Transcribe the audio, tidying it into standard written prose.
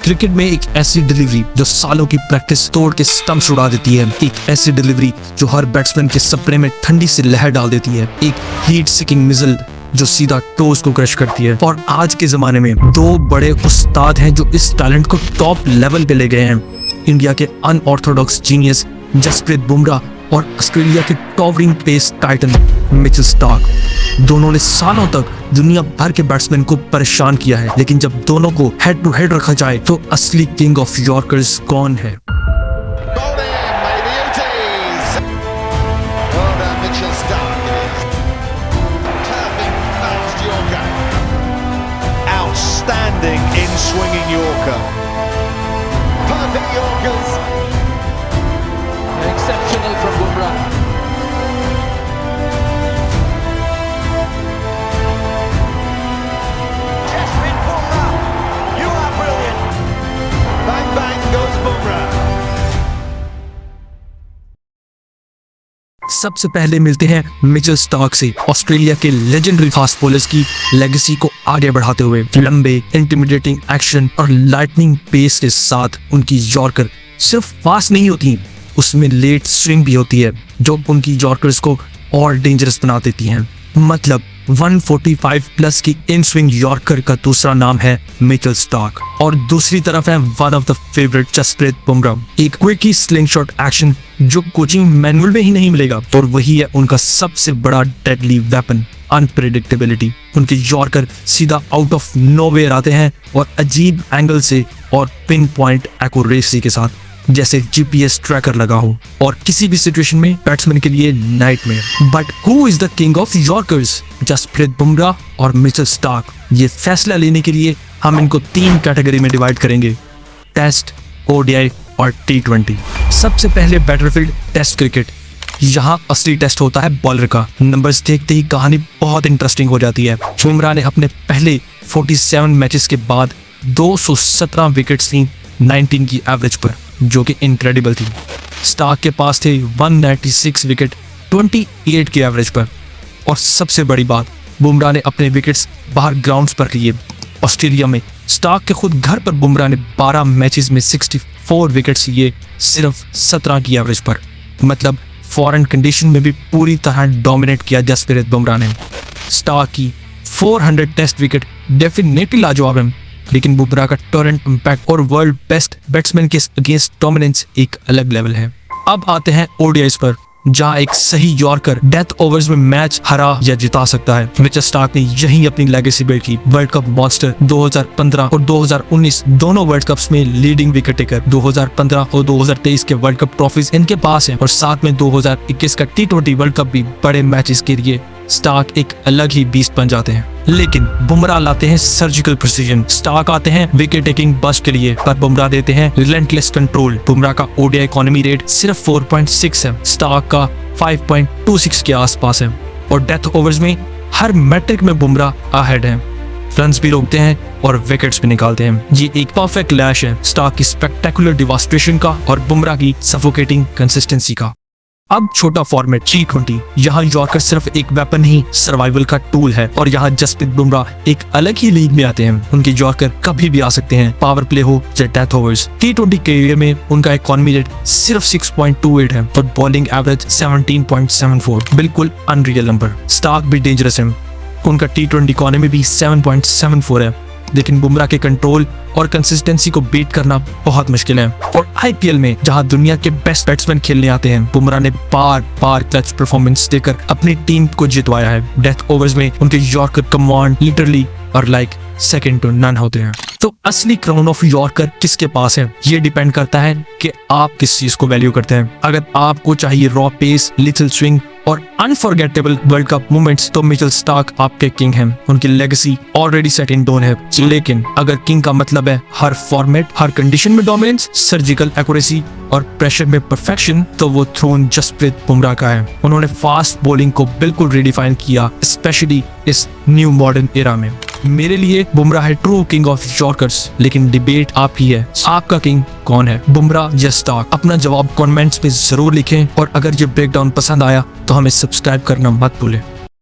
Cricket में एक ऐसी डिलीवरी जो सालों की प्रैक्टिस तोड़ के स्टंप्स उड़ा देती है, एक ऐसी डिलीवरी जो हर बैट्समैन के सपने में ठंडी सी लहर डाल देती है, एक हीट सीकिंग मिसाइल जो सीधा टोस को क्रश करती है। और आज के जमाने में दो बड़े उस्ताद हैं जो इस टैलेंट को टॉप लेवल पे ले गए हैं। इंडिया के अनऑर्थोडॉक्स जीनियस जसप्रीत बुमराह और ऑस्ट्रेलिया के towering pace titan Mitchell Starc. दोनों ने सालों तक दुनिया भर के बैट्समैन को परेशान किया है, लेकिन जब दोनों को हेड टू हेड रखा जाए तो असली किंग ऑफ यॉर्कर्स कौन है? Outstanding in swinging Yorker. Perfect Yorkers. Exceptional from Bumrah. Jasprit Bumrah, you are brilliant. Bang bang goes Bumrah. सबसे पहले मिलते हैं मिचेल स्टार्क से। ऑस्ट्रेलिया के लेजेंडरी फास्ट बॉलर्स की लेगेसी को आगे बढ़ाते हुए लंबे इंटिमिडेटिंग एक्शन और लाइटनिंग पेस के साथ उनकी यॉर्कर सिर्फ फास्ट नहीं होती, उसमें लेट स्विंग भी होती है जो उनकी यॉर्कर्स को और डेंजरस बना देती हैं। मतलब 145 प्लस की इन स्विंग यॉर्कर का दूसरा नाम है मिचेल स्टार्क। और दूसरी तरफ है one of the favourite Jasprit Bumrah, एक क्विकी स्लिंग शॉट एक्शन जो कोचिंग मैनुअल में ही नहीं मिलेगा, और वही है उनका सबसे बड़ा डेडली वेपन, अनप्रेडिक्टेबिलिटी। उनके यॉर्कर सीधा आउट ऑफ नोवेयर आते हैं और अजीब एंगल से और पिन पॉइंट एक्यूरेसी के साथ, जैसे जीपीएस ट्रैकर लगा हो, और किसी भी सिचुएशन में बैट्समैन के लिए nightmare. But who is the king of yorkers, Jasprit Bumrah और मिचेल स्टार्क? ये फैसला लेने के लिए हम इनको 3 कैटेगरी में डिवाइड करेंगे, टेस्ट, ओडीआई और T20। सबसे पहले बैटलफील्ड टेस्ट क्रिकेट। यहाँ असली टेस्ट होता है बॉलर का। नंबर्स देखते ही कहानी बहुत इंटरेस्टिंग हो जाती है। बुमराह ने अपने पहले 47 मैचेस के बाद 217 विकेट्स ली 19 की एवरेज पर, जो कि इनक्रेडिबल थी। स्टार्क के पास थे 196 विकेट 28 की एवरेज पर। और सबसे बड़ी बात, बुमराह ने अपने विकेट्स बाहर ग्राउंड्स पर लिए। ऑस्ट्रेलिया में स्टार्क के खुद घर पर बुमराह ने 12 मैचेस में 64 विकेट्स लिए सिर्फ 17 की एवरेज पर। मतलब फॉरेन कंडीशन में भी पूरी तरह डोमिनेट किया जसप्रीत बुमराह ने। स्टार्क की 400 टेस्ट विकेट डेफिनेटली लाजवाब है, लेकिन बुमराह का टोरेंट इंपैक्ट और वर्ल्ड बेस्ट बैट्समैन के अगेंस्ट डोमिनेंस एक अलग लेवल है। अब आते हैं ओडीआईज पर, जहां एक सही यॉर्कर डेथ ओवर्स में मैच हरा या जिता सकता है। मिचेल स्टार्क ने यही अपनी लेगेसी बिल्ड की। वर्ल्ड कप मॉन्स्टर 2015 और 2019 दोनों वर्ल्ड कप्स में लीडिंग विकेट टेकर। 2015 और 2023 के वर्ल्ड कप ट्रॉफीज इनके पास हैं, और साथ में 2021 का T20 वर्ल्ड कप भी। बड़े मैचेस के लिए स्टार्क एक अलग ही बीस्ट बन जाते हैं। लेकिन बुमराह लाते हैं सर्जिकल प्रिसीजन, स्टार्क आते हैं विकेट टेकिंग बस्ट के लिए, पर बुमराह देते हैं रिलेंटलेस कंट्रोल। बुमराह का ओडीआई इकोनॉमी रेट सिर्फ 4.6 है, स्टार्क का 5.26 के आसपास है, और डेथ ओवर्स में हर मैट्रिक में बुमराह अहेड है। रन्स भी रोकते हैं और विकेट्स भी निकालते हैं। ये एक परफेक्ट क्लैश है स्टार्क की स्पेक्टेकुलर डिवास्टेशन का और बुमराह की सफोकेटिंग कंसिस्टेंसी का। अब छोटा फॉर्मेट T20। यहाँ यॉर्कर सिर्फ एक वेपन नहीं, सर्वाइवल का टूल है, और यहाँ जसप्रीत बुमराह एक अलग ही लीग में आते हैं। उनके यॉर्कर कभी भी आ सकते हैं, पावर प्ले हो या डेथ ओवर्स। T20 कैरियर में उनका इकोनॉमी रेट सिर्फ 6.28 है और बॉलिंग एवरेज 17.74, बिल्कुल अनरियल नंबर। स्टार्क भी डेंजरस है, उनका T20 इकोनॉमी भी 7.74 है, लेकिन बुमराह के कंट्रोल और कंसिस्टेंसी को बीट करना बहुत मुश्किल है। और आईपीएल में जहां दुनिया के बेस्ट बैट्समैन खेलने आते हैं, बुमराह ने बार बार क्लच परफॉर्मेंस देकर अपनी टीम को जितवाया है। डेथ ओवर्स में उनके यॉर्कर कमांड लिटरली और लाइक सेकंड टू नन होते हैं। तो असली क्राउन ऑफ यॉर्कर किसके पास है, ये डिपेंड करता है कि आप किस चीज को वैल्यू करते हैं। अगर आपको चाहिए रॉ पेस, लिटिल स्विंग और अनफॉरगेटेबल वर्ल्ड कप मोमेंट्स, तो मिचेल स्टार्क आपके किंग हैं। उनकी legacy already set in stone है। लेकिन अगर किंग का मतलब है हर फॉर्मेट, हर कंडीशन में डोमिनेंस, सर्जिकल एक्यूरेसी और प्रेशर में परफेक्शन, तो वो थ्रोन जसप्रीत बुमराह का है। उन्होंने फास्ट बॉलिंग को बिल्कुल रिडिफाइन किया, स्पेशली इस न्यू मॉडर्न एरा में। मेरे लिए बुमराह है ट्रू किंग ऑफ यॉर्कर्स, लेकिन डिबेट आप ही है, आपका किंग कौन है, बुमराह या स्टार्क? अपना जवाब कमेंट्स में जरूर लिखें, और अगर ये ब्रेकडाउन पसंद आया तो हमें सब्सक्राइब करना मत भूलें।